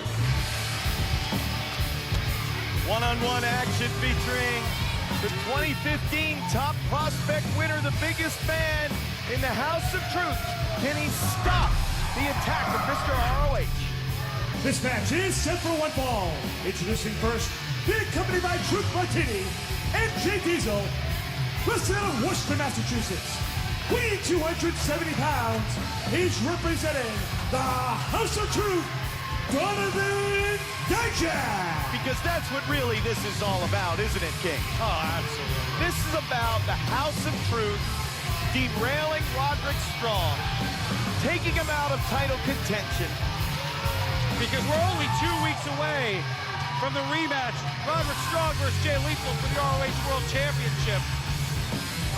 started. One-on-one action featuring the 2015 Top Prospect winner, the biggest man in the House of Truth. Can he stop the attack of Mr. ROH? This match is set for one fall. Introducing first, being accompanied by Truth Martini and Jay Diesel, listed out of Worcester, Massachusetts. Weighing 270 pounds, he's representing the House of Truth, Donovan Dijak. Because that's what really this is all about, isn't it, King? Oh, absolutely. This is about the House of Truth derailing Roderick Strong, taking him out of title contention. Because we're only 2 weeks away from the rematch, Roderick Strong versus Jay Lethal for the ROH World Championship.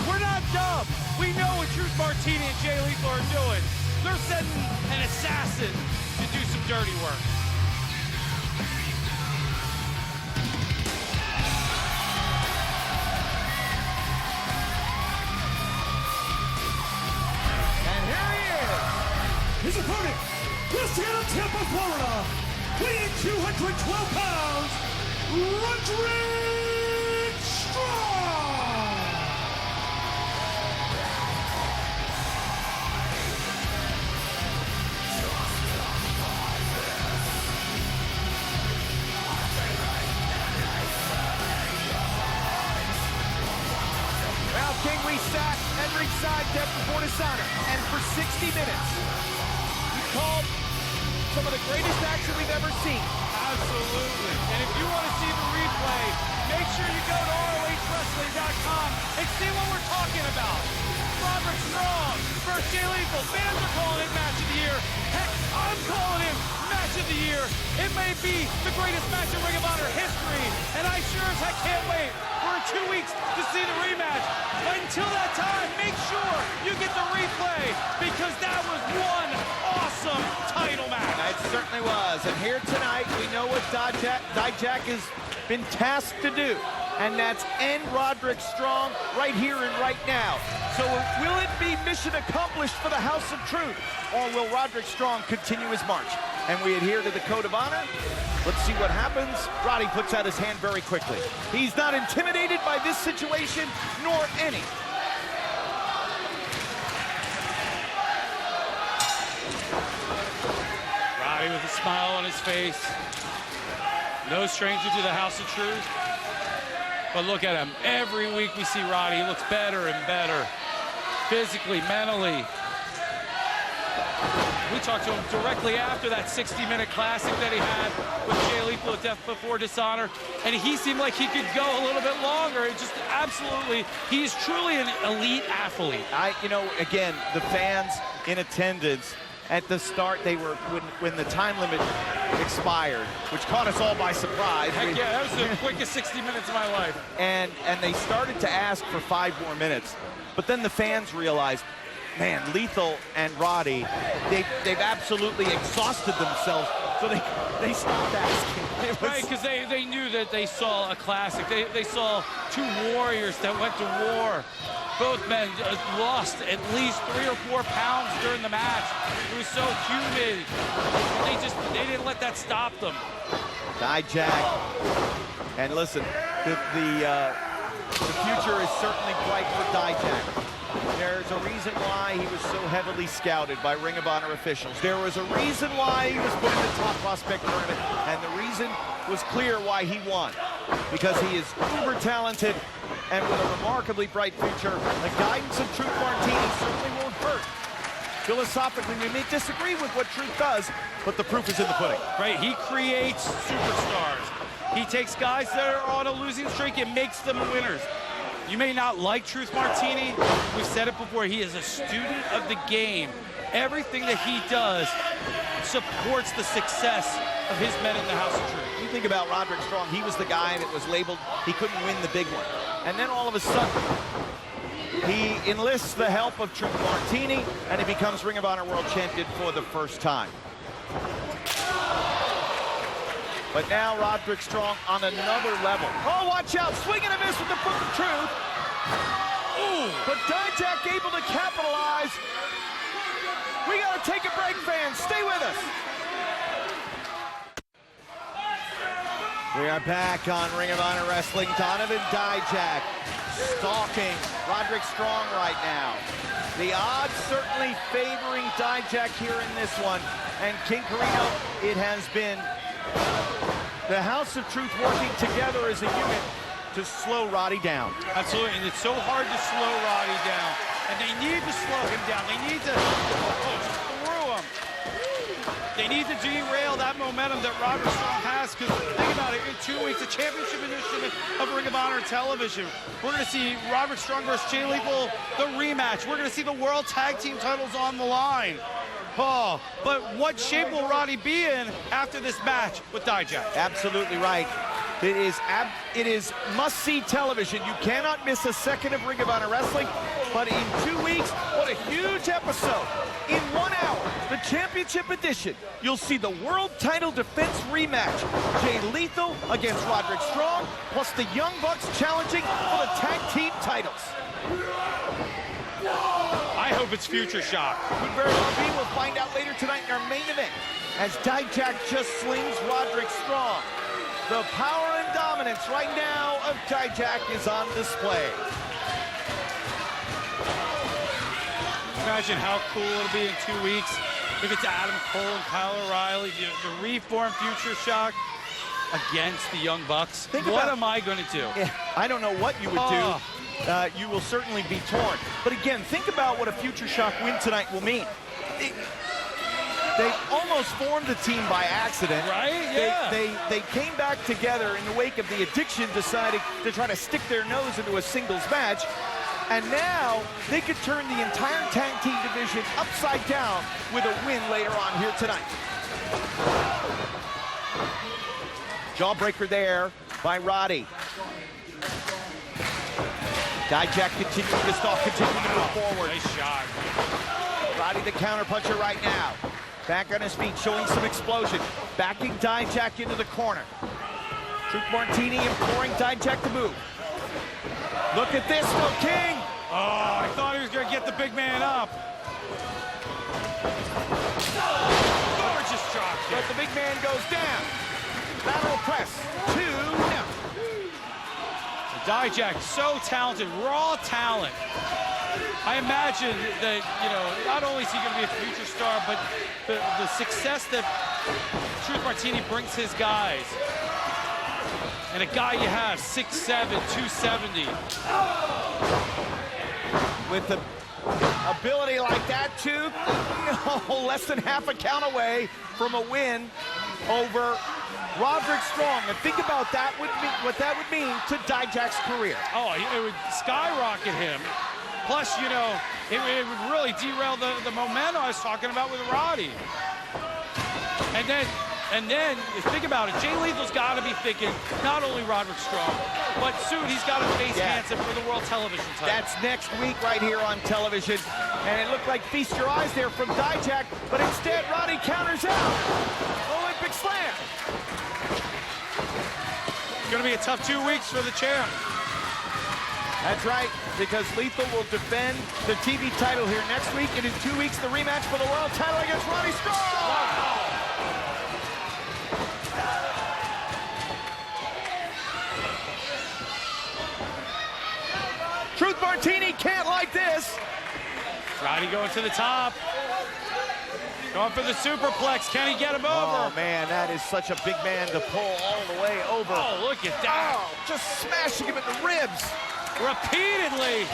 We're not dumb. We know what Truth Martini and Jay Lethal are doing. They're sending an assassin to do some dirty work. And here he is. His opponent, listed out of Tampa, Florida, weighing 212 pounds, Roderick Strong. Well, King, we sat at ringside deck before Dishonor, and for 60 minutes, we called some of the greatest action we've ever seen. Absolutely. And if you want to see the replay, make sure you go to ROHWrestling.com and see what we're talking about. Roderick Strong versus Jay Lethal. Fans are calling it match of the year. Heck, I'm calling it match of the year. It may be the greatest match in Ring of Honor history, and I sure as heck can't wait for 2 weeks to see the rematch. But until that time, make sure you get the replay, because that was one awesome title match. It certainly was. And here tonight, we know what Dijak has been tasked to do, and that's end Roderick Strong right here and right now. So will it be mission accomplished for the House of Truth, or will Roderick Strong continue his march? And we adhere to the code of honor. Let's see what happens. Roddy puts out his hand very quickly. He's not intimidated by this situation, nor any. Roddy with a smile on his face. No stranger to the House of Truth. But look at him. Every week we see Roddy. He looks better and better. Physically, mentally. We talked to him directly after that 60-minute classic that he had with Jay Lethal at Death Before Dishonor, and he seemed like he could go a little bit longer. It just absolutely, he's truly an elite athlete. Again, the fans in attendance at the start, they were, when the time limit expired, which caught us all by surprise. Heck yeah, that was the quickest 60 minutes of my life. And they started to ask for 5 more minutes, but then the fans realized, man, Lethal and Roddy, they've absolutely exhausted themselves, so they stopped asking. Right, because they knew that they saw a classic. They saw 2 warriors that went to war. Both men lost at least 3 or 4 pounds during the match. It was so humid. They didn't let that stop them. Dijak, and listen, the future is certainly bright for Dijak. There's a reason why he was so heavily scouted by Ring of Honor officials. There was a reason why he was put in the Top Prospect tournament, and the reason was clear why he won. Because he is uber talented and with a remarkably bright future. The guidance of Truth Martini certainly won't hurt. Philosophically, we may disagree with what Truth does, but the proof is in the pudding. Right, he creates superstars. He takes guys that are on a losing streak and makes them winners. You may not like Truth Martini. We've said it before. He is a student of the game. Everything that he does supports the success of his men in the House of Truth. You think about Roderick Strong, he was the guy that was labeled, he couldn't win the big one. And then all of a sudden, he enlists the help of Truth Martini, and he becomes Ring of Honor World Champion for the first time. But now Roderick Strong on another level. Oh, watch out, swing and a miss with the foot of Truth. Ooh, but Dijak able to capitalize. We gotta take a break, fans. Stay with us. We are back on Ring of Honor Wrestling. Donovan Dijak stalking Roderick Strong right now. The odds certainly favoring Dijak here in this one. And King Carino, it has been the House of Truth working together as a unit to slow Roddy down. Absolutely, and it's so hard to slow Roddy down. And they need to slow him down. They need to through him. They need to derail that momentum that Roderick Strong has, because think about it, in 2 weeks, the championship edition of Ring of Honor television, we're going to see Roderick Strong versus Jay Lethal, the rematch. We're going to see the World Tag Team titles on the line. Oh, but what shape will Roddy be in after this match with Dijak? Absolutely right. It is must-see television. You cannot miss a second of Ring of Honor Wrestling. But in 2 weeks, what a huge episode. In 1 hour, the championship edition, you'll see the world title defense rematch. Jay Lethal against Roderick Strong, plus the Young Bucks challenging for the tag team titles. I hope it's Future Shock. Could very well be. We'll find out later tonight in our main event as Dijak just slings Roderick Strong. The power and dominance right now of Dijak is on display. Imagine how cool it'll be in 2 weeks if it's Adam Cole and Kyle O'Reilly, the reformed Future Shock against the Young Bucks. What am I going to do? I don't know what you would do. You will certainly be torn. But again, think about what a Future Shock win tonight will mean. They almost formed a team by accident. Right? Yeah. They came back together in the wake of the Addiction, decided to try to stick their nose into a singles match. And now they could turn the entire tag team division upside down with a win later on here tonight. Jawbreaker there by Roddy. Dijak continuing to stalk, continuing to move forward. Nice shot. Roddy the counterpuncher right now. Back on his feet, showing some explosion. Backing Dijak into the corner. Truth Martini imploring Dijak to move. Look at this, no King. Oh, I thought he was going to get the big man up. Gorgeous drop kick. But the big man goes down. Lateral press. 2 now. Dijak, so talented, raw talent. I imagine that, you know, not only is he going to be a future star, but the success that Truth Martini brings his guys. And a guy you have, 6'7", 270. With the ability like that, too, no, less than half a count away from a win over Roderick Strong. And think about that, what that would mean to Dijak's career. Oh, it would skyrocket him. Plus, you know, it would really derail the momentum I was talking about with Roddy. And then, think about it, Jay Lethal's got to be thinking not only Roderick Strong, but soon he's got to face Hansen for the World Television title. That's next week right here on television. And it looked like feast your eyes there from Dijak, but instead Roddy counters out. Olympic slam. It's going to be a tough 2 weeks for the champ. That's right, because Lethal will defend the TV title here next week, and in 2 weeks, the rematch for the world title against Roddy Strong. Wow. Truth Martini can't like this. Roddy going to the top. Going for the superplex. Can he get him over? Oh, man, that is such a big man to pull all the way over. Oh, look at that. Oh, just smashing him in the ribs. Repeatedly.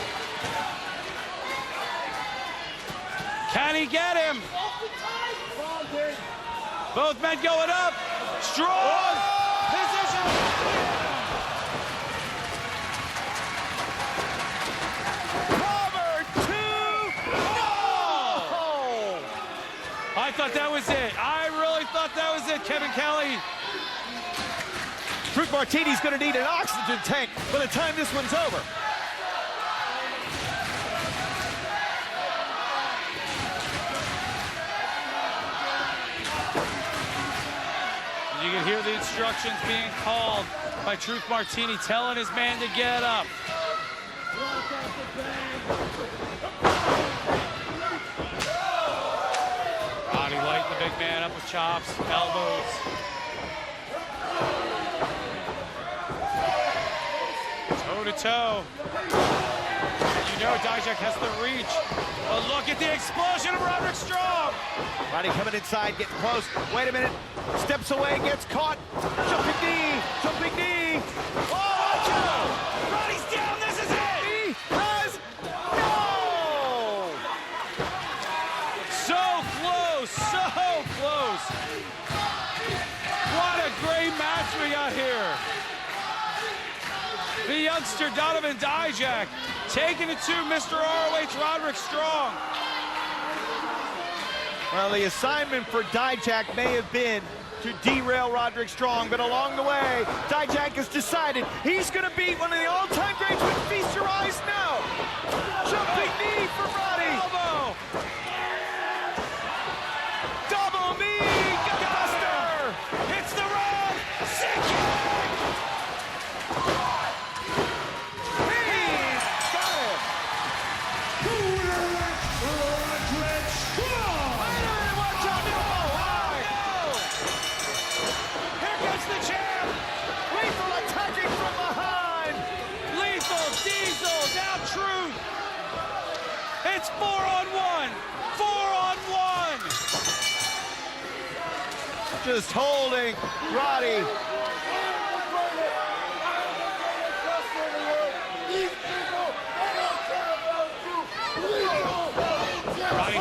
Can he get him? Both men going up. Strong position. Cover 2. No! I thought that was it. I really thought that was it, Kevin Kelly. Truth Martini's going to need an oxygen tank by the time this one's over. You can hear the instructions being called by Truth Martini, telling his man to get up. Roddy lighting the big man up with chops, elbows. toe. You know Dijak has the reach. But look at the explosion of Roderick Strong. Roddy coming inside, getting close. Wait a minute. Steps away, gets caught. Jumping knee, jumping knee. Oh, watch out! Roddy's down, this is it! He has no! So close, so close. What a great match we got here. The youngster Donovan Dijak taking it to Mr. ROH Roderick Strong. Well, the assignment for Dijak may have been to derail Roderick Strong, but along the way, Dijak has decided he's going to beat one of the all-time greats. But feast your eyes now. Jumping knee for Roddy. Elbow. Double knee, gutbuster. Hits the rod. Sick kick. He's got it. Roderick Strong. Watch out, no. Here comes the champ. Lethal attacking from behind. Lethal, Diesel, now Truth. It's 4-on-1. 4-on-1. Just holding Roddy. Roddy